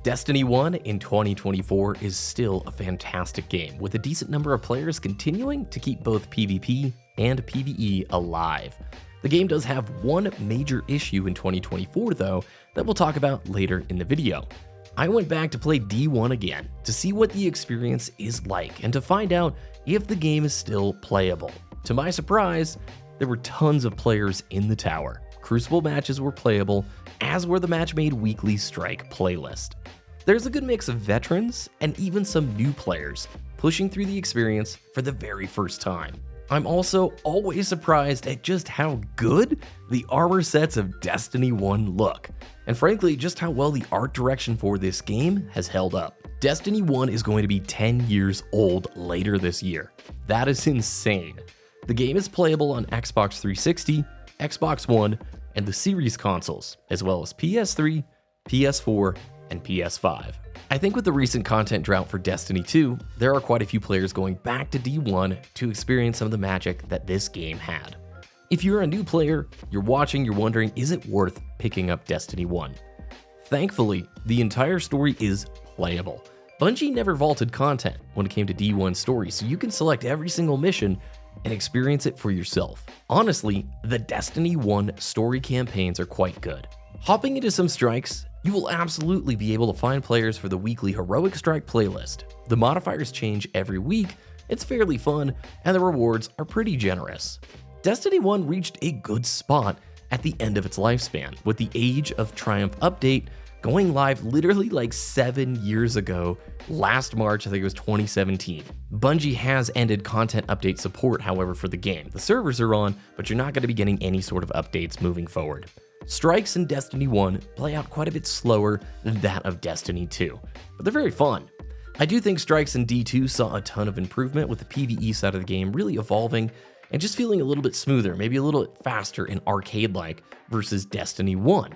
Destiny 1 in 2024 is still a fantastic game, with a decent number of players continuing to keep both PvP and PvE alive. The game does have one major issue in 2024 though, that we'll talk about later in the video. I went back to play D1 again to see what the experience is like and to find out if the game is still playable. To my surprise, there were tons of players in the tower. Crucible matches were playable, as were the match-made weekly strike playlist. There's a good mix of veterans and even some new players pushing through the experience for the very first time. I'm also always surprised at just how good the armor sets of Destiny 1 look, and frankly, just how well the art direction for this game has held up. Destiny 1 is going to be 10 years old later this year. That is insane. The game is playable on Xbox 360, Xbox One, and the Series consoles, as well as PS3, PS4, and PS5. I think with the recent content drought for Destiny 2, there are quite a few players going back to D1 to experience some of the magic that this game had. If you're a new player, you're watching, you're wondering, is it worth picking up Destiny 1? Thankfully, the entire story is playable. Bungie never vaulted content when it came to D1 story, so you can select every single mission and experience it for yourself. Honestly, the Destiny 1 story campaigns are quite good. Hopping into some strikes, you will absolutely be able to find players for the weekly Heroic Strike playlist. The modifiers change every week, it's fairly fun, and the rewards are pretty generous. Destiny 1 reached a good spot at the end of its lifespan, with the Age of Triumph update going live literally like 7 years ago, last March, I think it was 2017. Bungie has ended content update support, however, for the game. The servers are on, but you're not going to be getting any sort of updates moving forward. Strikes in Destiny 1 play out quite a bit slower than that of Destiny 2, but they're very fun. I do think Strikes in D2 saw a ton of improvement, with the PvE side of the game really evolving and just feeling a little bit smoother, maybe a little bit faster and arcade-like versus Destiny 1.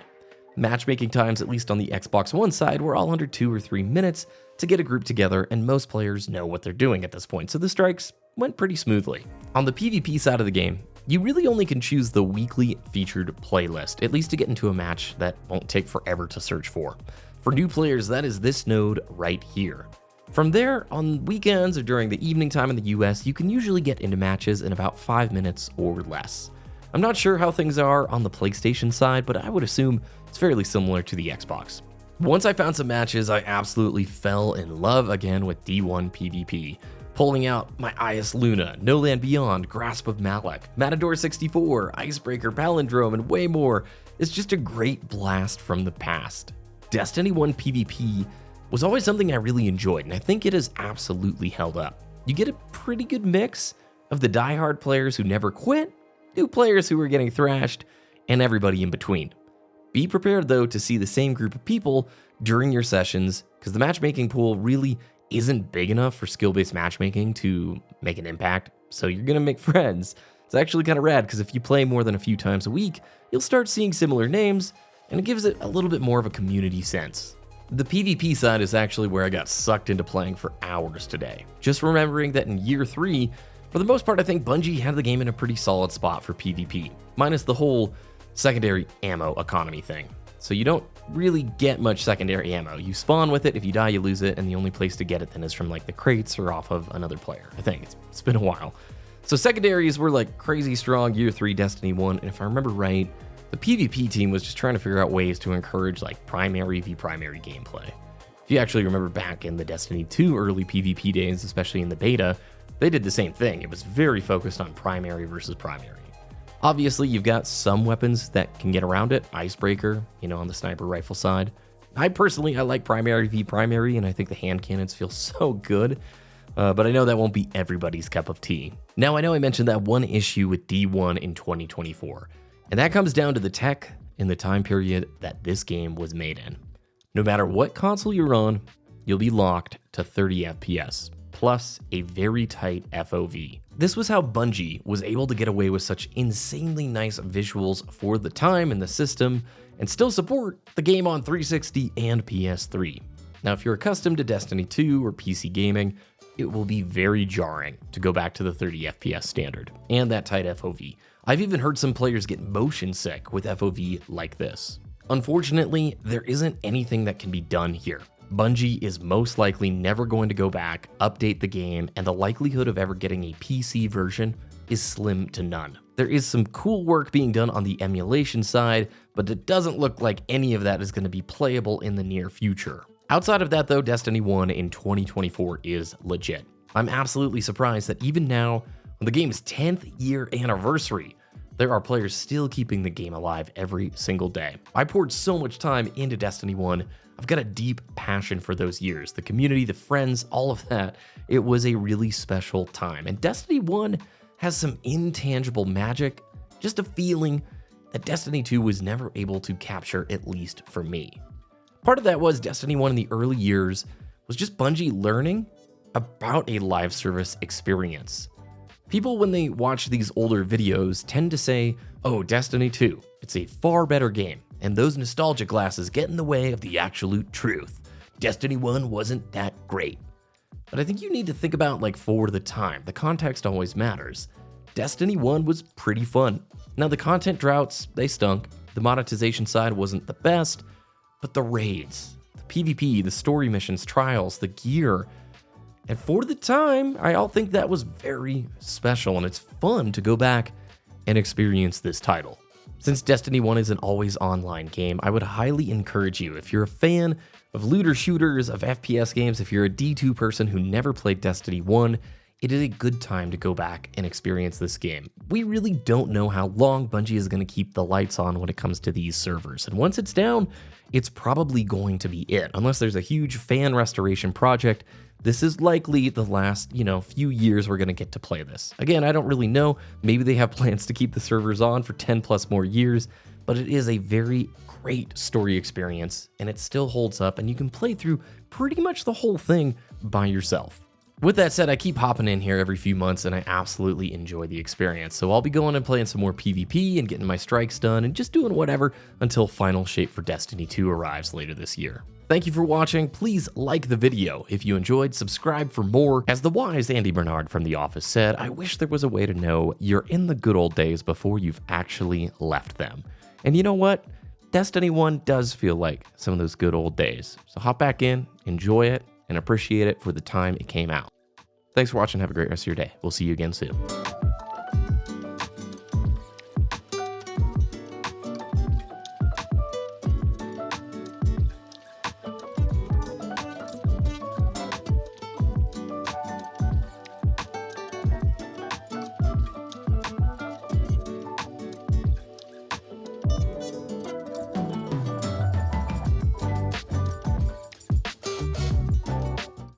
Matchmaking times, at least on the Xbox One side, were all under 2 or 3 minutes to get a group together, and most players know what they're doing at this point, so the strikes went pretty smoothly. On the PvP side of the game, you really only can choose the weekly featured playlist, at least to get into a match that won't take forever to search for. For new players, that is this node right here. From there, on weekends or during the evening time in the US, you can usually get into matches in about 5 minutes or less. I'm not sure how things are on the PlayStation side, but I would assume it's fairly similar to the Xbox. Once I found some matches, I absolutely fell in love again with D1 PvP. Pulling out my Ias Luna, No Land Beyond, Grasp of Malak, Matador 64, Icebreaker, Palindrome, and way more is just a great blast from the past. Destiny 1 PvP was always something I really enjoyed, and I think it has absolutely held up. You get a pretty good mix of the diehard players who never quit, new players who are getting thrashed, and everybody in between. Be prepared though to see the same group of people during your sessions, because the matchmaking pool really isn't big enough for skill-based matchmaking to make an impact, so you're gonna make friends. It's actually kind of rad, because if you play more than a few times a week, you'll start seeing similar names, and it gives it a little bit more of a community sense. The PvP side is actually where I got sucked into playing for hours today. Just remembering that in year 3, for the most part, I think Bungie had the game in a pretty solid spot for PvP, minus the whole secondary ammo economy thing. So you don't really get much secondary ammo. You spawn with it, if you die you lose it, and the only place to get it then is from like the crates or off of another player. I think it's been a while. So secondaries were like crazy strong year 3 Destiny 1, and if I remember right, the PvP team was just trying to figure out ways to encourage like primary v primary gameplay. If you actually remember back in the Destiny 2 early PvP days, especially in the beta, they did the same thing. It was very focused on primary versus primary. Obviously, you've got some weapons that can get around it. Icebreaker, on the sniper rifle side. I like primary v primary, and I think the hand cannons feel so good. But I know that won't be everybody's cup of tea. Now, I know I mentioned that one issue with D1 in 2024, and that comes down to the tech in the time period that this game was made in. No matter what console you're on, you'll be locked to 30 FPS, plus a very tight FOV. This was how Bungie was able to get away with such insanely nice visuals for the time and the system, and still support the game on 360 and PS3. Now, if you're accustomed to Destiny 2 or PC gaming, it will be very jarring to go back to the 30 FPS standard and that tight FOV. I've even heard some players get motion sick with FOV like this. Unfortunately, there isn't anything that can be done here. Bungie is most likely never going to go back, update the game, and the likelihood of ever getting a PC version is slim to none. There is some cool work being done on the emulation side, but it doesn't look like any of that is going to be playable in the near future. Outside of that though, Destiny 1 in 2024 is legit. I'm absolutely surprised that even now, on the game's 10th year anniversary, there are players still keeping the game alive every single day. I poured so much time into Destiny 1. I've got a deep passion for those years, the community, the friends, all of that. It was a really special time. And Destiny 1 has some intangible magic, just a feeling that Destiny 2 was never able to capture, at least for me. Part of that was Destiny 1 in the early years was just Bungie learning about a live service experience. People, when they watch these older videos, tend to say, oh, Destiny 2, it's a far better game, and those nostalgia glasses get in the way of the absolute truth. Destiny 1 wasn't that great. But I think you need to think about for the time. The context always matters. Destiny 1 was pretty fun. Now the content droughts, they stunk. The monetization side wasn't the best, but the raids, the PvP, the story missions, trials, the gear, and for the time, I all think that was very special, and it's fun to go back and experience this title. Since Destiny 1 is an always online game, I would highly encourage you, if you're a fan of looter shooters, of FPS games, if you're a D2 person who never played Destiny 1, it is a good time to go back and experience this game. We really don't know how long Bungie is going to keep the lights on when it comes to these servers, and once it's down, it's probably going to be it. Unless there's a huge fan restoration project, this is likely the last, few years we're going to get to play this. Again, I don't really know. Maybe they have plans to keep the servers on for 10 plus more years, but it is a very great story experience, and it still holds up, and you can play through pretty much the whole thing by yourself. With that said, I keep hopping in here every few months, and I absolutely enjoy the experience. So I'll be going and playing some more PvP and getting my strikes done and just doing whatever until final shape for Destiny 2 arrives later this year. Thank you for watching. Please like the video. If you enjoyed, subscribe for more. As the wise Andy Bernard from The Office said, I wish there was a way to know you're in the good old days before you've actually left them. And you know what? Destiny 1 does feel like some of those good old days. So hop back in, enjoy it, and appreciate it for the time it came out. Thanks for watching. Have a great rest of your day. We'll see you again soon.